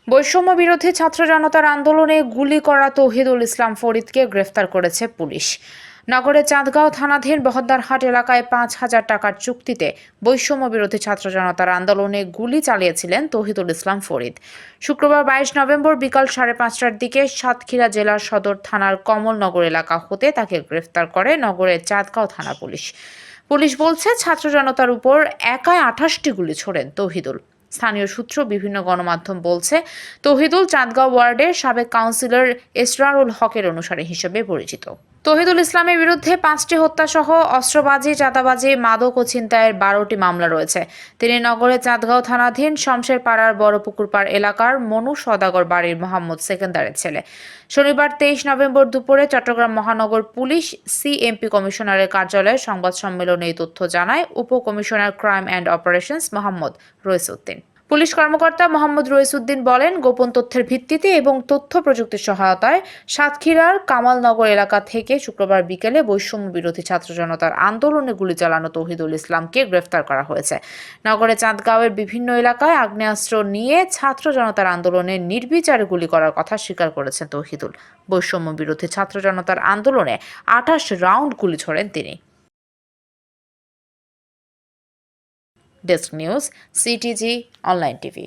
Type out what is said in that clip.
বৈষম্য বিরোধী ছাত্র জনতার আন্দোলনে গুলি করা তৌহিদুল ইসলাম ফরিদকে গ্রেফতার করেছে পুলিশ। নগরের চাঁদগাঁও থানাধীন বহদ্দারহাট এলাকায় ৫,০০০ টাকার চুক্তিতে বৈষম্য বিরোধী ছাত্র জনতার আন্দোলনে গুলি চালিয়েছিলেন তৌহিদুল ইসলাম ফরিদ। শুক্রবার ২২ নভেম্বর বিকাল ৫:৩০টার দিকে সাতক্ষীরা জেলার সদর থানার কমলনগর এলাকা হতে তাকে গ্রেফতার করে নগরের চাঁদগাঁও থানা পুলিশ। পুলিশ বলছে, ছাত্র জনতার উপর একাই ২৮টি গুলি ছোড়েন তৌহিদুল। স্থানীয় সূত্র বিভিন্ন গণমাধ্যম বলছে, তৌহিদুল চাঁদগাঁও ওয়ার্ডের সাবেক কাউন্সিলর এসরারুল হকের অনুসারী হিসেবে পরিচিত। তৌহিদুল ইসলামের বিরুদ্ধে ৫টি হত্যাসহ অস্ত্রবাজি, চাঁদাবাজি, মাদক ও ছিনতাইয়ের ১২টি মামলা রয়েছে। তিনি নগরের চাঁদগাঁও থানাধীন শমশের পাড়ার বড়পুকুরপাড় এলাকার মনু সওদাগর বাড়ির মোহাম্মদ সেকেন্দারের ছেলে। শনিবার ২৩ নভেম্বর দুপুরে চট্টগ্রাম মহানগর পুলিশ সিএমপি কমিশনারের কার্যালয়ে সংবাদ সম্মেলনে এই তথ্য জানায় উপকমিশনার crime and operations Mohammad Raisuddin. পুলিশ কর্মকর্তা মোহাম্মদ রইসউদ্দিন বলেন, গোপন তথ্যের ভিত্তিতে এবং তথ্য প্রযুক্তির সহায়তায় সাতক্ষীরার কামালনগর এলাকা থেকে শুক্রবার বিকেলে বৈষম্য বিরোধী ছাত্র জনতার আন্দোলনে গুলি চালানো তৌহিদুল ইসলামকে গ্রেফতার করা হয়েছে। নগরের চাঁদগাঁওয়ের বিভিন্ন এলাকায় আগ্নেয়াস্ত্র নিয়ে ছাত্র জনতার আন্দোলনে নির্বিচারে গুলি করার কথা স্বীকার করেছেন তৌহিদুল। বৈষম্য বিরোধী ছাত্র জনতার আন্দোলনে ২৮ রাউন্ড গুলি ছোড়েন তিনি। Desk news, CTG online TV.